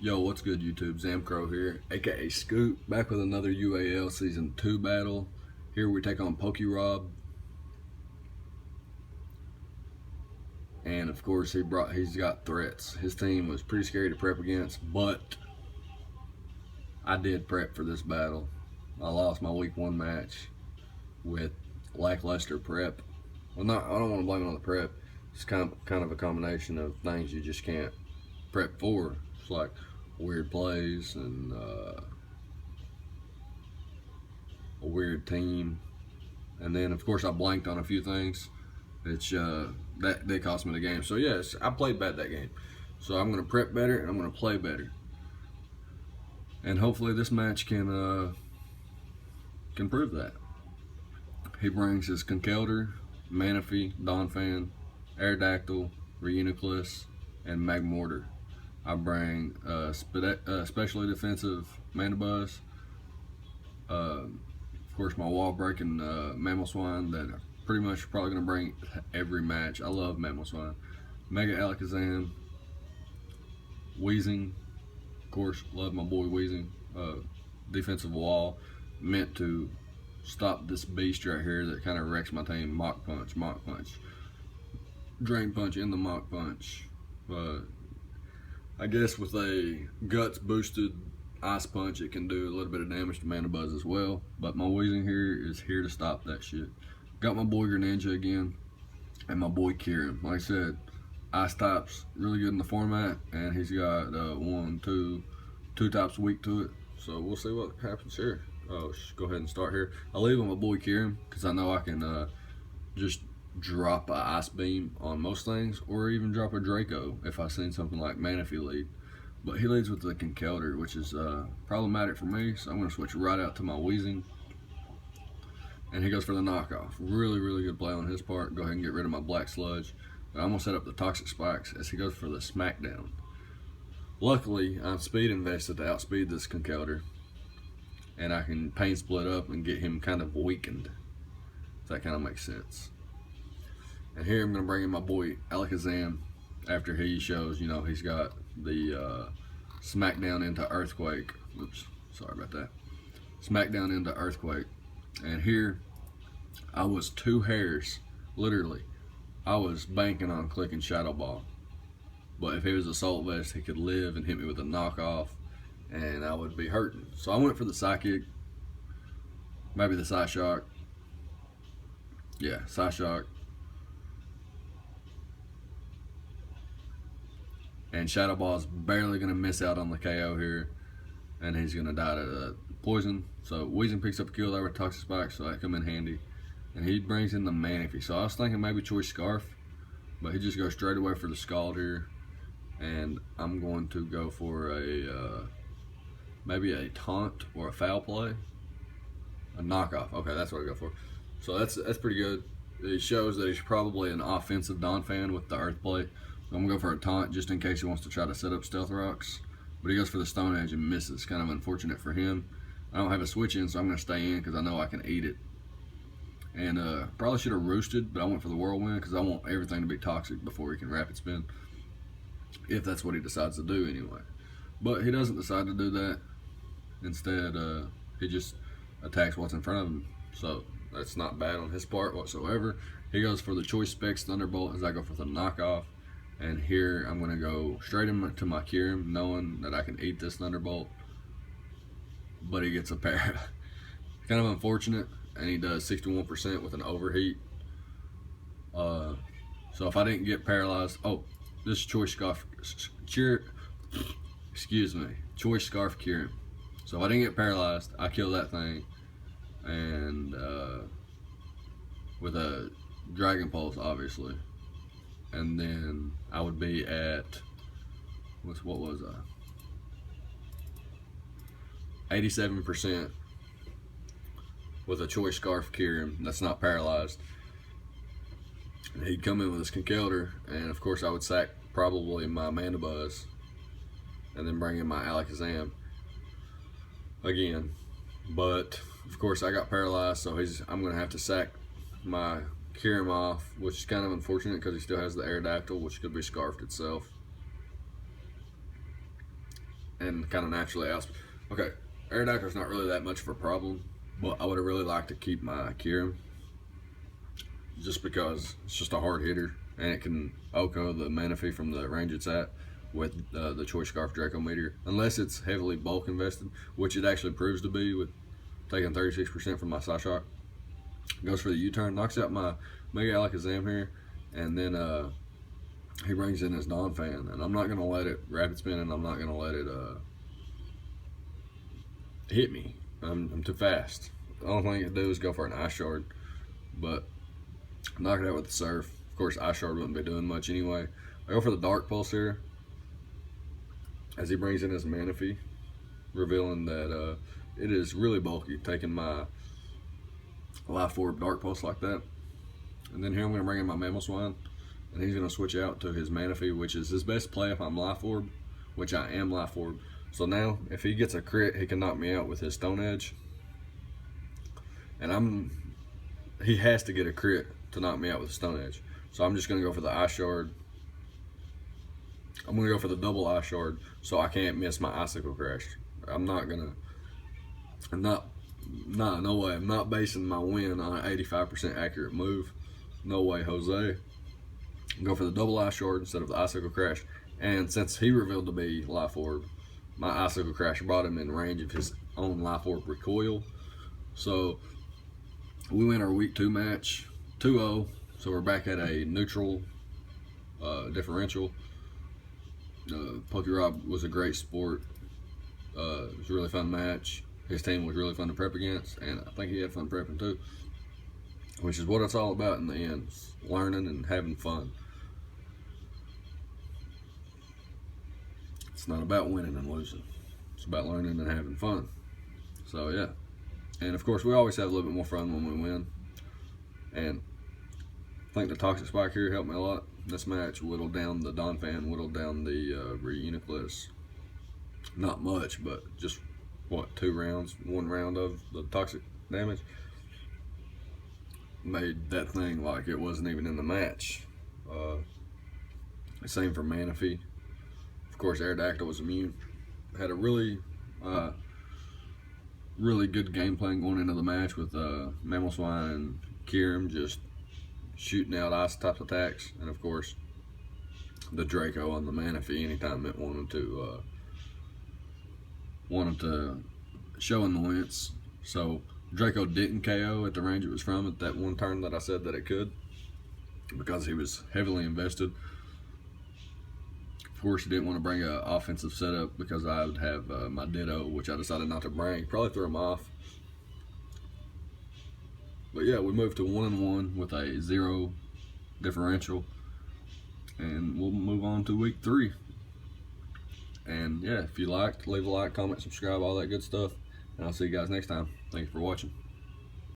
Yo, what's good YouTube? Zamcrow here, aka Scoot, back with another UAL Season 2 battle. Here we take on PokeRobb. And of course he's got threats. His team was pretty scary to prep against, but I did prep for this battle. I lost my week 1 match with lackluster prep. Well, I don't want to blame it on the prep. It's kind of a combination of things you just can't prep for. It's like weird plays and a weird team, and then of course I blanked on a few things, which that cost me the game. So yes, I played bad that game. So I'm gonna prep better and I'm gonna play better, and hopefully this match can prove that. He brings his Conkeldurr, Manaphy, Donphan, Aerodactyl, Reuniclus, and Magmortar. I bring especially defensive Mandibuzz. Of course, my wall breaking Mamoswine that I'm pretty much probably going to bring every match. I love Mamoswine. Mega Alakazam. Weezing. Of course, love my boy Weezing. Defensive wall. Meant to stop this beast right here that kind of wrecks my team. Mach Punch, Mach Punch. Drain Punch in the Mach Punch. I guess with a Guts boosted Ice Punch, it can do a little bit of damage to Mandibuzz as well. But my Weezing here is here to stop that shit. Got my boy Greninja again, and my boy Kieran. Like I said, Ice type's really good in the format, and he's got two types weak to it. So we'll see what happens here. Go ahead and start here. I leave on my boy Kieran because I know I can just drop a Ice Beam on most things, or even drop a Draco if I seen something like Manaphy lead. But he leads with the Conkeldurr, which is problematic for me, so I'm going to switch right out to my Weezing. And he goes for the knockoff. Really, really good play on his part. Go ahead and get rid of my Black Sludge. But I'm going to set up the Toxic Spikes as he goes for the Smackdown. Luckily, I've speed invested to outspeed this Conkeldurr, and I can Pain Split up and get him kind of weakened, if that kind of makes sense. And here I'm going to bring in my boy Alakazam after he shows, he's got the Smackdown into Earthquake. Oops, sorry about that. Smackdown into Earthquake. And here, I was 2 hairs, literally. I was banking on clicking Shadow Ball. But if he was Assault Vest, he could live and hit me with a knockoff, and I would be hurting. So I went for the Psychic, maybe the Psyshock. Yeah, Psyshock. And Shadow Ball's barely going to miss out on the KO here. And he's going to die to poison. So Weezing picks up a kill there with Toxic Spike, so that come in handy. And he brings in the Manaphy. So I was thinking maybe Choice Scarf, but he just goes straight away for the Scald here. And I'm going to go for maybe a Taunt or a Foul Play. A knockoff. Okay, that's what I go for. So that's pretty good. It shows that he's probably an offensive Donphan with the Earth Play. I'm gonna go for a Taunt just in case he wants to try to set up Stealth Rocks. But he goes for the Stone Edge and misses. Kind of unfortunate for him. I don't have a switch in, so I'm gonna stay in because I know I can eat it. And probably should have roosted, but I went for the Whirlwind because I want everything to be toxic before he can Rapid Spin. If that's what he decides to do anyway. But he doesn't decide to do that. Instead, he just attacks what's in front of him. So that's not bad on his part whatsoever. He goes for the Choice Specs Thunderbolt as I go for the knockoff. And here I'm going to go straight into my Kieran, knowing that I can eat this Thunderbolt. But he gets a pair. Kind of unfortunate. And he does 61% with an overheat. So if I didn't get paralyzed... Oh, this Choice Scarf... Excuse me. Choice Scarf Kieran. So if I didn't get paralyzed, I kill that thing. And with a Dragon Pulse, obviously. And then I would be at, what was I? 87% with a Choice Scarf Kieran that's not paralyzed. And he'd come in with his Conkeldurr, and of course I would sack probably my Mandibuzz, and then bring in my Alakazam again. But of course I got paralyzed, so I'm gonna have to sack my Kieran off, which is kind of unfortunate because he still has the Aerodactyl, which could be scarfed itself. and kind of naturally asked, okay, Aerodactyl's not really that much of a problem, but I would have really liked to keep my Kyurem, just because it's just a hard hitter, and it can OHKO the Manaphy from the range it's at with the Choice Scarf Draco Meteor, unless it's heavily bulk invested, which it actually proves to be with taking 36% from my Psyshock. Goes for the U-turn, knocks out my Mega Alakazam here, and then he brings in his Donphan, and I'm not going to let it rapid spin, and I'm not going to let it hit me. I'm too fast. The only thing it can do is go for an Ice Shard, but knock it out with the Surf. Of course, Ice Shard wouldn't be doing much anyway. I go for the Dark Pulse here, as he brings in his Manaphy, revealing that it is really bulky, taking my Life Orb Dark Pulse like that. And then here I'm going to bring in my Mamoswine, and he's going to switch out to his Manaphy, which is his best play if I'm Life Orb, which I am Life Orb. So now, if he gets a crit, he can knock me out with his Stone Edge. And he has to get a crit to knock me out with a Stone Edge. So I'm just going to go for the Ice Shard. I'm going to go for the double Ice Shard so I can't miss my Icicle Crash. No way. I'm not basing my win on an 85% accurate move. No way, Jose. Go for the double Ice Shard instead of the Icicle Crash. And since he revealed to be Life Orb, my Icicle Crash brought him in range of his own Life Orb recoil. So we win our week 2 match 2-0. So we're back at a neutral differential. PokeRobb was a great sport. It was a really fun match. His team was really fun to prep against, and I think he had fun prepping too, which is what it's all about in the end, learning and having fun. It's not about winning and losing. It's about learning and having fun. So yeah, and of course we always have a little bit more fun when we win, and I think the Toxic Spike here helped me a lot. This match whittled down the Donphan, whittled down the Reuniclus. Not much, but just what, 2 rounds, 1 round of the toxic damage made that thing like it wasn't even in the match. Same for Manaphy. Of course, Aerodactyl was immune. Had a really good game plan going into the match with Mamoswine and Kyurem just shooting out ice type attacks, and of course the Draco on the Manaphy anytime it wanted to show annoyance. So Draco didn't KO at the range it was from at that one turn that I said that it could, because he was heavily invested. Of course, he didn't want to bring an offensive setup because I would have my Ditto, which I decided not to bring. Probably threw him off. But yeah, we moved to 1-1 with a 0 differential, and we'll move on to week 3. And yeah, if you liked, leave a like, comment, subscribe, all that good stuff. And I'll see you guys next time. Thank you for watching.